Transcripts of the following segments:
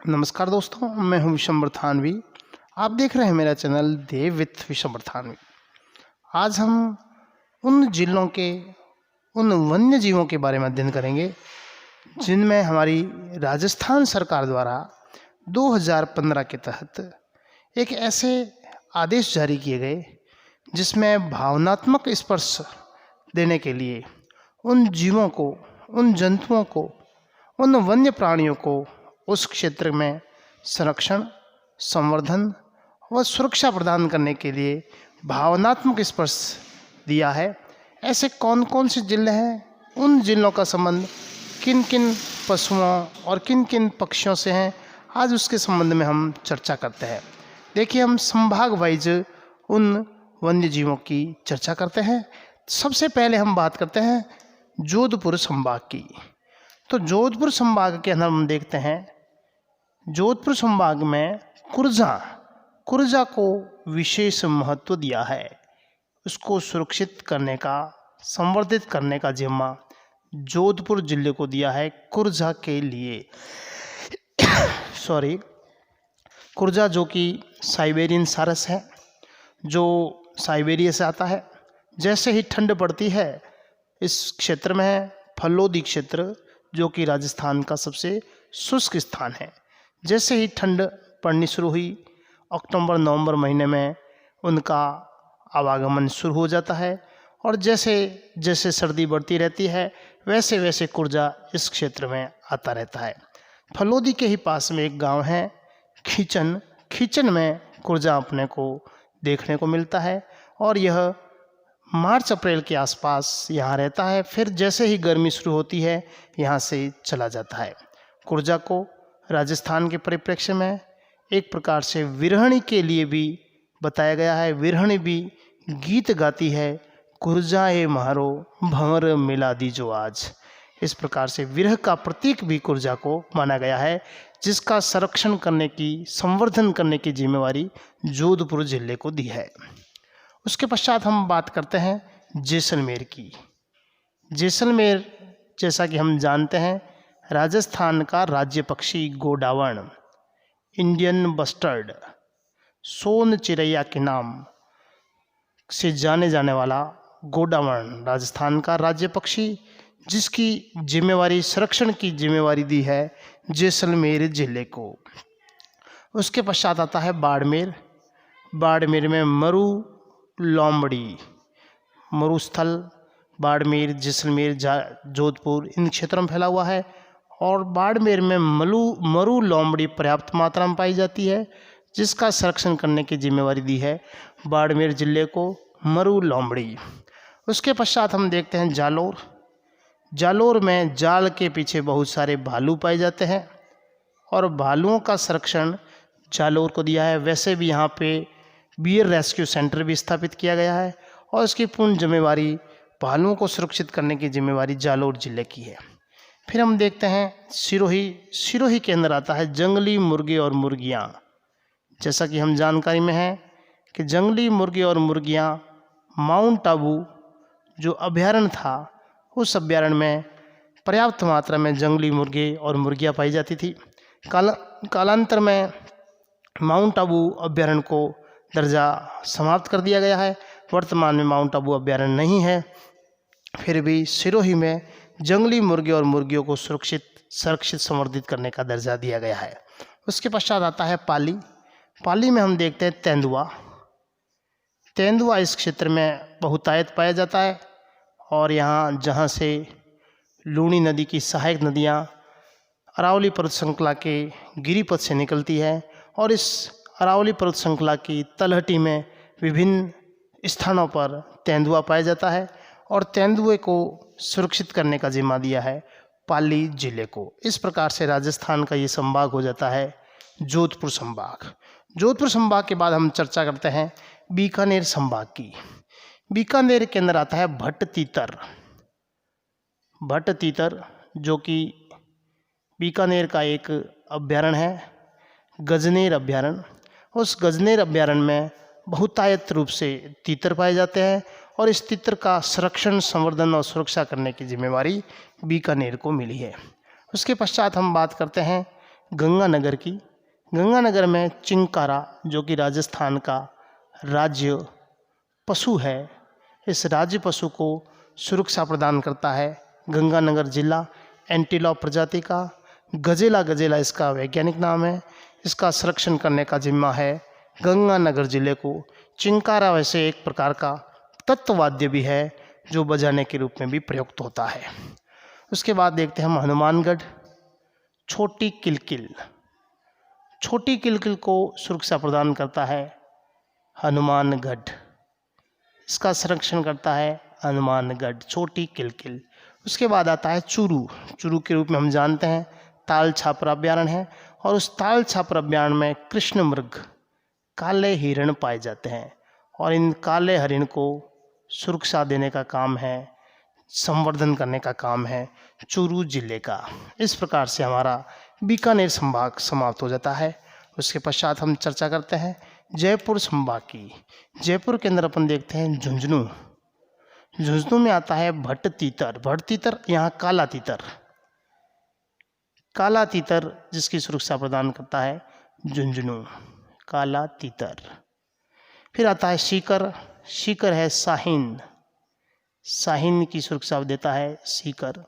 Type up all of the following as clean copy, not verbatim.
नमस्कार दोस्तों, मैं हूं विशंबर थानवी। आप देख रहे हैं मेरा चैनल देव विथ विशंबर थानवी। आज हम उन जिलों के उन वन्य जीवों के बारे में अध्ययन करेंगे जिनमें हमारी राजस्थान सरकार द्वारा 2015 के तहत एक ऐसे आदेश जारी किए गए जिसमें भावनात्मक स्पर्श देने के लिए उन जीवों को, उन जंतुओं को, उन वन्य प्राणियों को उस क्षेत्र में संरक्षण, संवर्धन व सुरक्षा प्रदान करने के लिए भावनात्मक स्पर्श दिया है। ऐसे कौन कौन से जिले हैं, उन जिलों का संबंध किन किन पशुओं और किन किन पक्षियों से हैं, आज उसके संबंध में हम चर्चा करते हैं। देखिए, हम संभाग वाइज उन वन्य जीवों की चर्चा करते हैं। सबसे पहले हम बात करते हैं जोधपुर संभाग की। तो जोधपुर संभाग के अंदर हम देखते हैं, जोधपुर संभाग में कुरजा को विशेष महत्व दिया है। उसको सुरक्षित करने का, संवर्धित करने का जिम्मा जोधपुर जिले को दिया है कुरजा के लिए। कुरजा जो कि साइबेरियन सारस है, जो साइबेरिया से आता है। जैसे ही ठंड पड़ती है इस क्षेत्र में, फलोदी क्षेत्र जो कि राजस्थान का सबसे शुष्क स्थान है, जैसे ही ठंड पड़नी शुरू हुई, अक्टूबर नवंबर महीने में उनका आवागमन शुरू हो जाता है। और जैसे जैसे सर्दी बढ़ती रहती है वैसे वैसे कुरजा इस क्षेत्र में आता रहता है। फलोदी के ही पास में एक गांव है खीचन में कुरजा अपने को देखने को मिलता है और यह मार्च अप्रैल के आसपास यहाँ रहता है। फिर जैसे ही गर्मी शुरू होती है यहाँ से चला जाता है। कुरजा को राजस्थान के परिप्रेक्ष्य में एक प्रकार से विरहणी के लिए भी बताया गया है। विरहणी भी गीत गाती है, कुरजा ए म्हारो भंवर मिला दीजो आज। इस प्रकार से विरह का प्रतीक भी कुरजा को माना गया है, जिसका संरक्षण करने की, संवर्धन करने की जिम्मेवारी जोधपुर जिले को दी है। उसके पश्चात हम बात करते हैं जैसलमेर की। जैसलमेर, जैसा कि हम जानते हैं, राजस्थान का राज्य पक्षी गोडावण, इंडियन बस्टर्ड, सोन चिरैया के नाम से जाने जाने वाला गोडावण राजस्थान का राज्य पक्षी, जिसकी जिम्मेवारी, संरक्षण की जिम्मेवारी दी है जैसलमेर जिले को। उसके पश्चात आता है बाड़मेर। बाड़मेर में लोमड़ी, मरुस्थल बाड़मेर, जैसलमेर, जोधपुर इन क्षेत्रों में फैला हुआ है। और बाड़मेर में मरु लोमड़ी पर्याप्त मात्रा में पाई जाती है, जिसका संरक्षण करने की जिम्मेवारी दी है बाड़मेर जिले को मरु लोमड़ी। उसके पश्चात हम देखते हैं जालोर में जाल के पीछे बहुत सारे भालू पाए जाते हैं और भालुओं का संरक्षण जालोर को दिया है। वैसे भी यहाँ पे बियर रेस्क्यू सेंटर भी स्थापित किया गया है और इसकी पूर्ण जिम्मेवारी, भालुओं को सुरक्षित करने की जिम्मेवारी जालोर जिले की है। फिर हम देखते हैं सिरोही के अंदर आता है जंगली मुर्गे और मुर्गियाँ। जैसा कि हम जानकारी में है कि जंगली मुर्गे और मुर्गियाँ, माउंट आबू जो अभयारण्य था, उस अभयारण्य में पर्याप्त मात्रा में जंगली मुर्गे और मुर्गियाँ पाई जाती थी। कालांतर में माउंट आबू अभयारण्य को दर्जा समाप्त कर दिया गया है। वर्तमान में माउंट आबू अभयारण्य नहीं है, फिर भी सिरोही में जंगली मुर्गे और मुर्गियों को सुरक्षित, संरक्षित, संवर्धित करने का दर्जा दिया गया है। उसके पश्चात आता है पाली में हम देखते हैं तेंदुआ इस क्षेत्र में बहुतायत पाया जाता है और यहाँ जहाँ से लूणी नदी की सहायक नदियाँ अरावली पर्वत श्रृंखला के गिरिपथ से निकलती है और इस अरावली पर्वत श्रृंखला की तलहटी में विभिन्न स्थानों पर तेंदुआ पाया जाता है और तेंदुए को सुरक्षित करने का जिम्मा दिया है पाली जिले को। इस प्रकार से राजस्थान का ये संभाग हो जाता है जोधपुर संभाग। जोधपुर संभाग के बाद हम चर्चा करते हैं बीकानेर संभाग की। बीकानेर के अंदर आता है भट्ट तीतर जो कि बीकानेर का एक अभयारण्य है, गजनेर अभयारण्य। उस गजनेर अभयारण्य में बहुतायत रूप से तीतर पाए जाते हैं और इस तीतर का संरक्षण, संवर्धन और सुरक्षा करने की जिम्मेवारी बीकानेर को मिली है। उसके पश्चात हम बात करते हैं गंगानगर की। गंगानगर में चिंकारा, जो कि राजस्थान का राज्य पशु है, इस राज्य पशु को सुरक्षा प्रदान करता है गंगानगर जिला। एंटीलॉप प्रजाति का गजेला, गजेला इसका वैज्ञानिक नाम है, इसका संरक्षण करने का जिम्मा है गंगानगर जिले को। चिंकारा वैसे एक प्रकार का तत्ववाद्य भी है जो बजाने के रूप में भी प्रयुक्त होता है। उसके बाद देखते हैं हम हनुमानगढ़। छोटी किलकिल, छोटी किलकिल को सुरक्षा प्रदान करता है हनुमानगढ़, इसका संरक्षण करता है हनुमानगढ़, छोटी किलकिल। उसके बाद आता है चूरू। चूरू के रूप में हम जानते हैं ताल छापर अभ्यारण्य है, और उस ताल छापर अभ्यारण्य में कृष्ण मृग, काले हिरण पाए जाते हैं, और इन काले हरिण को सुरक्षा देने का काम है, संवर्धन करने का काम है चूरू जिले का। इस प्रकार से हमारा बीकानेर संभाग समाप्त हो जाता है। उसके पश्चात हम चर्चा करते हैं जयपुर संभाग की। जयपुर के अंदर अपन देखते हैं झुंझुनू। झुंझुनू में आता है भट्ट तीतर। भट्ट तीतर यहाँ काला तीतर, काला तीतर जिसकी सुरक्षा प्रदान करता है झुंझुनू, काला तीतर। फिर आता है सीकर। सीकर है शाहीन, शाहीन की सुरक्षा देता है सीकर।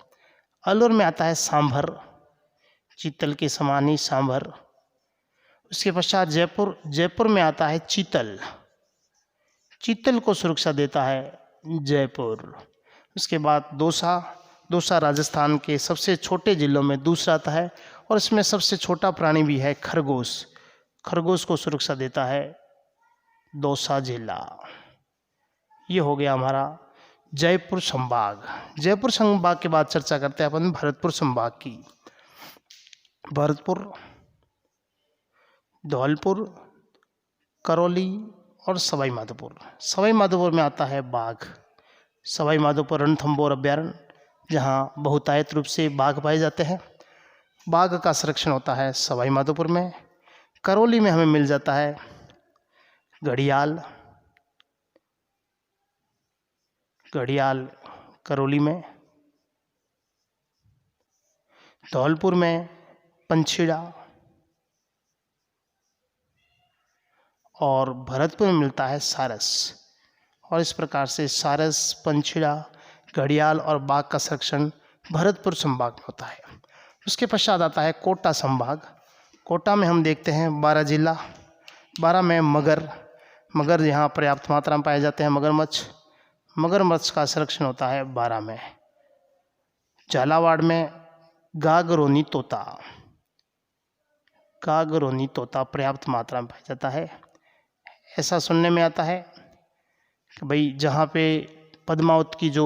अलवर में आता है सांभर, चीतल के समान ही सांभर। उसके पश्चात जयपुर। जयपुर में आता है चीतल, चीतल को सुरक्षा देता है जयपुर। उसके बाद दौसा। दौसा राजस्थान के सबसे छोटे जिलों में दूसरा आता है, और इसमें सबसे छोटा प्राणी भी है खरगोश। खरगोश को सुरक्षा देता है दौसा जिला। ये हो गया हमारा जयपुर संभाग। जयपुर संभाग के बाद चर्चा करते हैं अपन भरतपुर संभाग की। भरतपुर, धौलपुर, करौली और सवाई माधोपुर। सवाई माधोपुर में आता है बाघ। सवाई माधोपुर रणथंभौर अभ्यारण्य, जहाँ बहुतायत रूप से बाघ पाए जाते हैं। बाघ का संरक्षण होता है सवाई माधोपुर में। करौली में हमें मिल जाता है घड़ियाल, घड़ियाल करौली में। धौलपुर में पंछीड़ा, और भरतपुर में मिलता है सारस। और इस प्रकार से सारस, पंछीड़ा, घड़ियाल और बाघ का संरक्षण भरतपुर संभाग में होता है। उसके पश्चात आता है कोटा संभाग। कोटा में हम देखते हैं 12 जिला। 12 में मगर, मगर यहाँ पर्याप्त मात्रा में पाए जाते हैं मगरमच्छ। मगरमच्छ का संरक्षण होता है 12 में। झालावाड़ में गागरोनी तोता, गागरोनी तोता पर्याप्त मात्रा में पाया जाता है। ऐसा सुनने में आता है कि भाई जहाँ पे पद्मावत की जो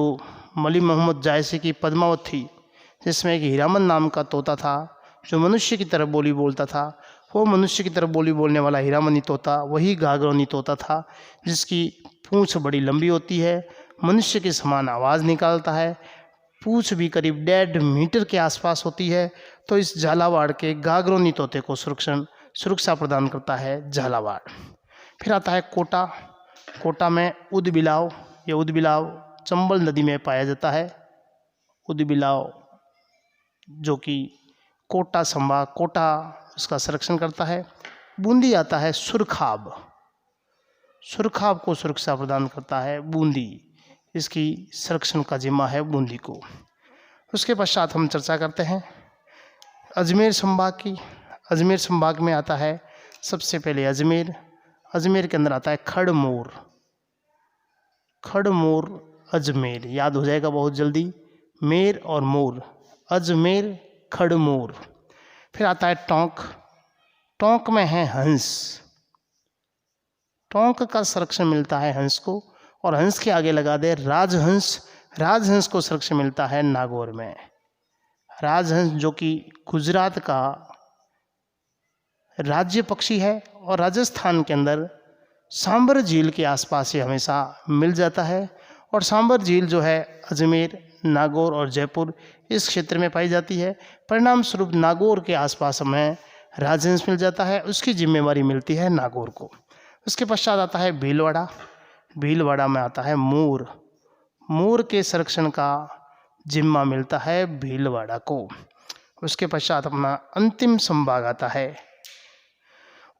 मलिक मोहम्मद जायसी की पद्मावत थी, जिसमें एक हीरामन नाम का तोता था जो मनुष्य की तरह बोली बोलता था, वो मनुष्य की तरह बोली बोलने वाला हीरामनी तोता वही गागरोनी तोता था, जिसकी पूंछ बड़ी लंबी होती है, मनुष्य के समान आवाज़ निकालता है, पूंछ भी करीब 1.5 मीटर के आसपास होती है। तो इस झालावाड़ के गागरोनी तोते को सुरक्षा प्रदान करता है झालावाड़। फिर आता है कोटा। कोटा में उदबिलाव। यह उदबिलाव चंबल नदी में पाया जाता है। उदबिलाव जो कि कोटा संभाग, कोटा उसका संरक्षण करता है। बूंदी आता है सुरखाब। सुरखाब को सुरक्षा प्रदान करता है बूंदी, इसकी संरक्षण का जिम्मा है बूंदी को। उसके पश्चात हम चर्चा करते हैं अजमेर संभाग की। अजमेर संभाग में आता है सबसे पहले अजमेर। अजमेर के अंदर आता है खड़मोर। खड़मोर अजमेर याद हो जाएगा बहुत जल्दी, मेर और मोर, अजमेर खड़मोर। फिर आता है टोंक। टोंक में है हंस। टोंक का संरक्षण मिलता है हंस को, और हंस के आगे लगा दे राजहंस। राजहंस को संरक्षण मिलता है नागौर में। राजहंस जो कि गुजरात का राज्य पक्षी है, और राजस्थान के अंदर सांबर झील के आसपास ये हमेशा मिल जाता है। और सांबर झील जो है अजमेर, नागौर और जयपुर इस क्षेत्र में पाई जाती है। परिणाम स्वरूप नागौर के आसपास हमें राजहंस मिल जाता है, उसकी जिम्मेवारी मिलती है नागौर को। उसके पश्चात आता है भीलवाड़ा। भीलवाड़ा में आता है मोर। मोर के संरक्षण का जिम्मा मिलता है भीलवाड़ा को। उसके पश्चात अपना अंतिम संभाग आता है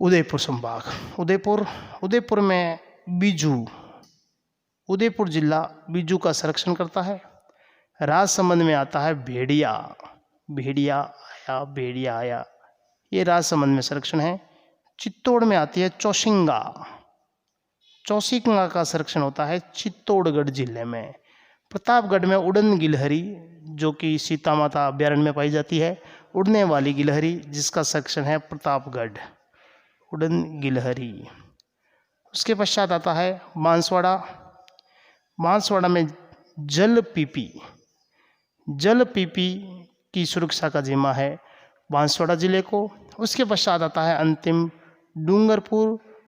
उदयपुर संभाग। उदयपुर में बीजू, उदयपुर जिला बीजू का संरक्षण करता है। राजसमंद में आता है भेड़िया, भेड़िया आया, ये राजसमंद में संरक्षण है। चित्तौड़ में आती है चौसिंगा, चौसिंगा का संरक्षण होता है चित्तौड़गढ़ जिले में। प्रतापगढ़ में उड़न गिलहरी, जो कि सीता माता अभ्यारण्य में पाई जाती है, उड़ने वाली गिलहरी, जिसका संरक्षण है प्रतापगढ़, उड़न गिलहरी। उसके पश्चात आता है बांसवाड़ा। बांसवाड़ा में जल पीपी की सुरक्षा का जिम्मा है बांसवाड़ा जिले को। उसके पश्चात आता है अंतिम डूंगरपुर